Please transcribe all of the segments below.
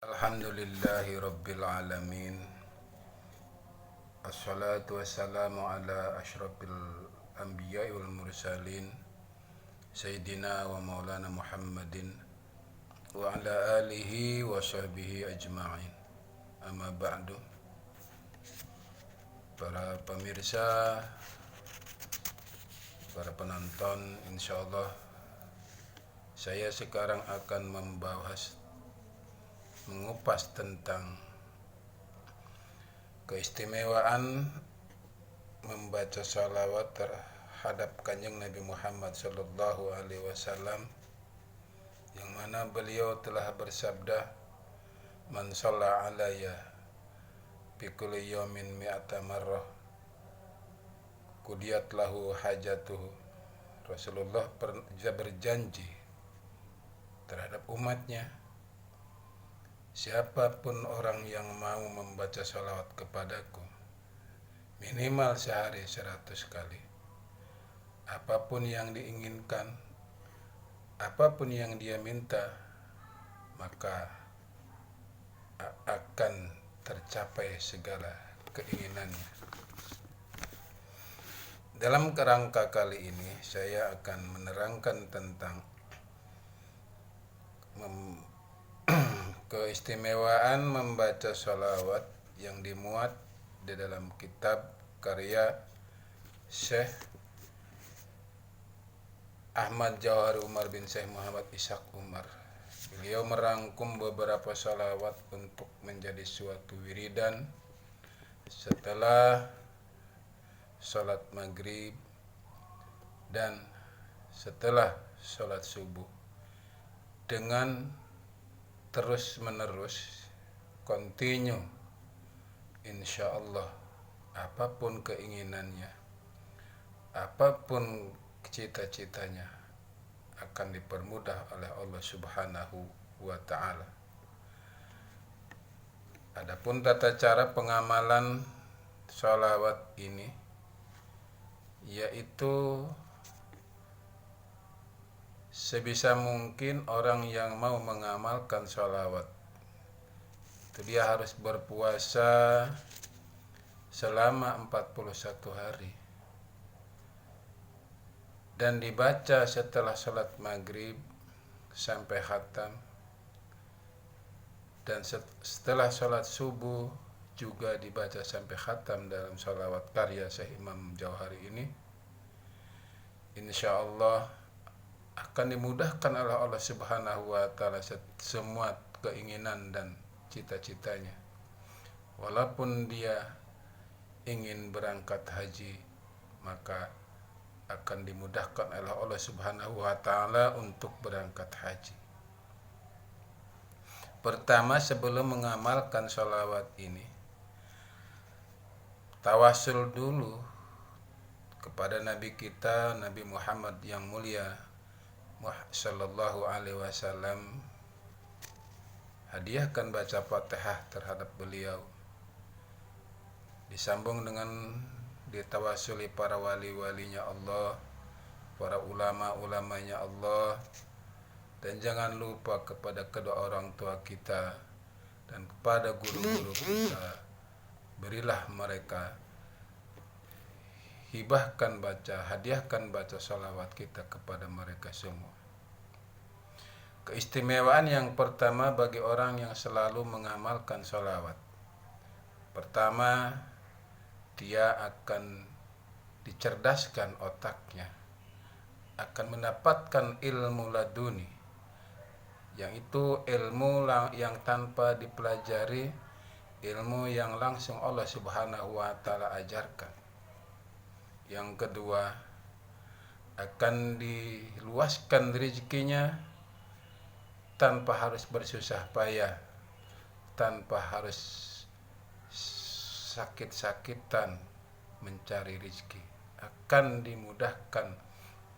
Alhamdulillahi Rabbil Alamin. Assalatu wassalamu ala ashrafil anbiya wal mursalin Sayyidina wa maulana Muhammadin wa ala alihi wa sahbihi ajma'in. Amma ba'du. Para pemirsa, para penonton, insyaallah saya sekarang akan mengupas tentang keistimewaan membaca salawat terhadap Kanjeng Nabi Muhammad sallallahu alaihi wasallam, yang mana beliau telah bersabda, "Man shalla alayya fi kulli yawmin mi'ata marrah qudiyat lahu hajatuhu." Rasulullah berjanji terhadap umatnya, siapapun orang yang mau membaca salawat kepadaku minimal sehari 100 kali, apapun yang diinginkan, apapun yang dia minta, maka akan tercapai segala keinginannya. Dalam kerangka kali ini saya akan menerangkan tentang keistimewaan membaca sholawat yang dimuat di dalam kitab karya Syekh Ahmad Jauhari Umar bin Syekh Muhammad Ishaq Umar. Beliau merangkum beberapa sholawat untuk menjadi suatu wiridan setelah sholat maghrib dan setelah sholat subuh, dengan terus menerus, continue, insya Allah, apapun keinginannya, apapun cita-citanya akan dipermudah oleh Allah Subhanahu wa ta'ala. Adapun tata cara pengamalan sholawat ini, yaitu sebisa mungkin orang yang mau mengamalkan sholawat itu dia harus berpuasa selama 41 hari dan dibaca setelah sholat maghrib sampai khatam, dan setelah sholat subuh juga dibaca sampai khatam dalam sholawat karya Syekh Imam Jauhari ini. Insya Allah akan dimudahkan oleh Allah Subhanahu wa ta'ala semua keinginan dan cita-citanya. Walaupun dia ingin berangkat haji, maka akan dimudahkan oleh Allah Subhanahu wa ta'ala untuk berangkat haji. Pertama, sebelum mengamalkan sholawat ini, tawasul dulu kepada Nabi kita, Nabi Muhammad yang mulia sallallahu alaihi wasallam. Hadiahkan baca Fatihah terhadap beliau, disambung dengan ditawasuli para wali-walinya Allah, para ulama-ulamanya Allah, dan jangan lupa kepada kedua orang tua kita dan kepada guru-guru kita. Berilah mereka, hadiahkan baca salawat kita kepada mereka semua. Keistimewaan yang pertama bagi orang yang selalu mengamalkan salawat, pertama, dia akan dicerdaskan otaknya, akan mendapatkan ilmu laduni, yang itu ilmu yang tanpa dipelajari, ilmu yang langsung Allah Subhanahu wa ta'ala ajarkan. Yang kedua, akan diluaskan rezekinya tanpa harus bersusah payah, tanpa harus sakit-sakitan mencari rezeki. Akan dimudahkan,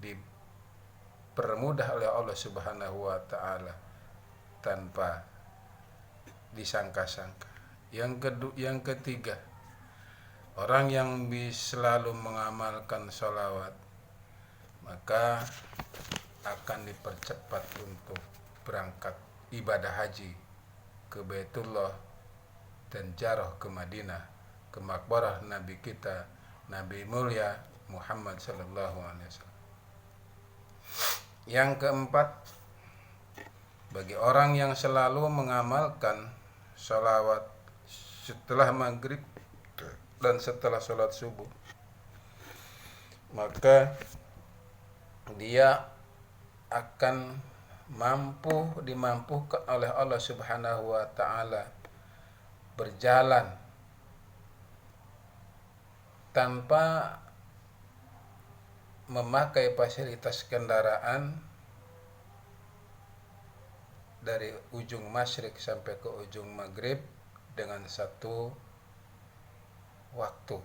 dipermudah oleh Allah Subhanahu wa ta'ala tanpa disangka-sangka. Yang ketiga, orang yang selalu mengamalkan sholawat, maka akan dipercepat untuk berangkat ibadah haji ke Baitullah dan ziarah ke Madinah, ke makbarah Nabi kita, Nabi mulia Muhammad sallallahu alaihi wasallam. Yang keempat, bagi orang yang selalu mengamalkan sholawat setelah maghrib dan setelah sholat subuh, maka dia akan dimampukan oleh Allah Subhanahu wa taala berjalan tanpa memakai fasilitas kendaraan dari ujung masyrik sampai ke ujung maghrib dengan satu waktu.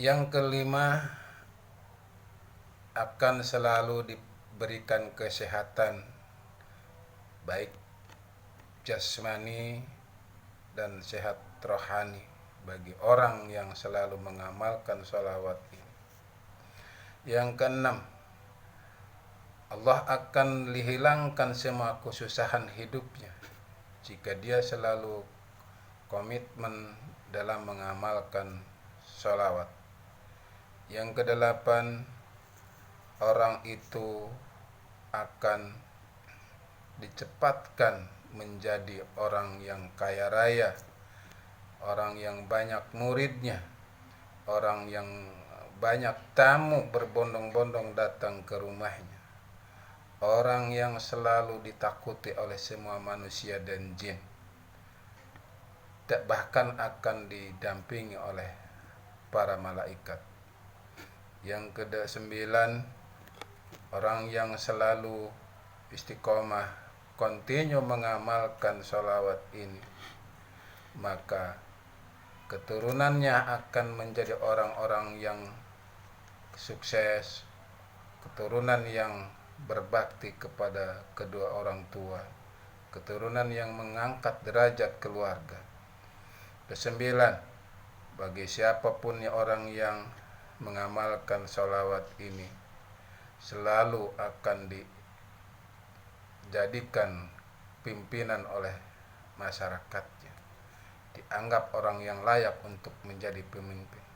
Yang kelima, akan selalu diberikan kesehatan baik jasmani dan sehat rohani bagi orang yang selalu mengamalkan sholawat ini. Yang keenam, Allah akan hilangkan semua kesusahan hidupnya jika dia selalu komitmen dalam mengamalkan sholawat. Yang kedelapan, orang itu akan dicepatkan menjadi orang yang kaya raya, orang yang banyak muridnya, orang yang banyak tamu berbondong-bondong datang ke rumahnya, orang yang selalu ditakuti oleh semua manusia dan jin, bahkan akan didampingi oleh para malaikat. Yang ke-9, orang yang selalu istiqomah, kontinu mengamalkan sholawat ini, maka keturunannya akan menjadi orang-orang yang sukses, keturunan yang berbakti kepada kedua orang tua, keturunan yang mengangkat derajat keluarga. ke-9, bagi siapapun orang yang mengamalkan sholawat ini, selalu akan dijadikan pimpinan oleh masyarakatnya, dianggap orang yang layak untuk menjadi pemimpin.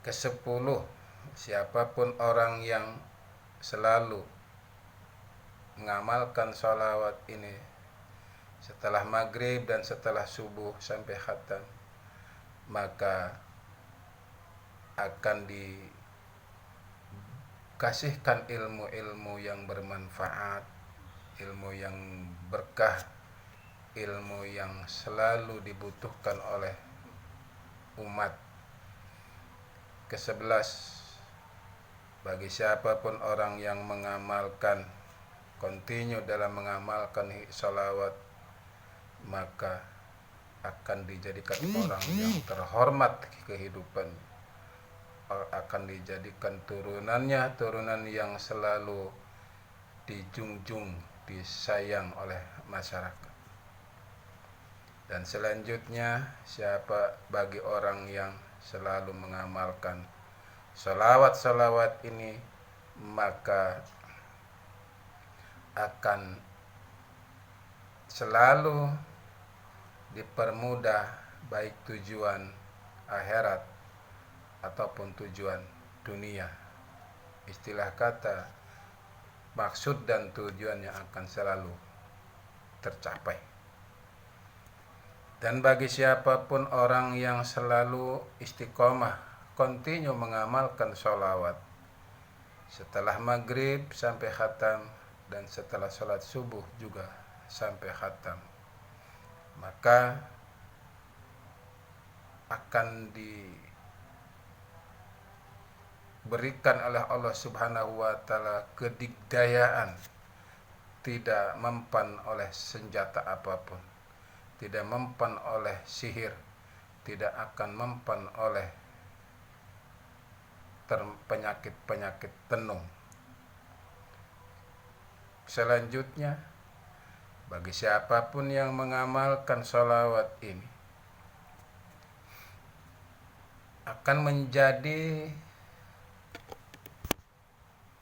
ke-10, siapapun orang yang selalu mengamalkan sholawat ini setelah maghrib dan setelah subuh sampai khatam, maka akan dikasihkan ilmu-ilmu yang bermanfaat, ilmu yang berkah, ilmu yang selalu dibutuhkan oleh umat. ke-11, bagi siapapun orang yang mengamalkan, kontinu dalam mengamalkan sholawat, maka akan dijadikan orang yang terhormat kehidupan, akan dijadikan turunan yang selalu dijunjung, disayang oleh masyarakat. Dan selanjutnya, bagi orang yang selalu mengamalkan sholawat ini, maka akan selalu dipermudah baik tujuan akhirat ataupun tujuan dunia. Istilah kata maksud dan tujuannya akan selalu tercapai. Dan bagi siapapun orang yang selalu istiqomah, kontinu mengamalkan sholawat setelah maghrib sampai khatam dan setelah sholat subuh juga sampai khatam, maka akan diberikan oleh Allah Subhanahu wa taala kedigdayaan, tidak mempan oleh senjata apapun, tidak mempan oleh sihir, tidak akan mempan oleh penyakit-penyakit tenung. Selanjutnya, bagi siapapun yang mengamalkan sholawat ini, akan menjadi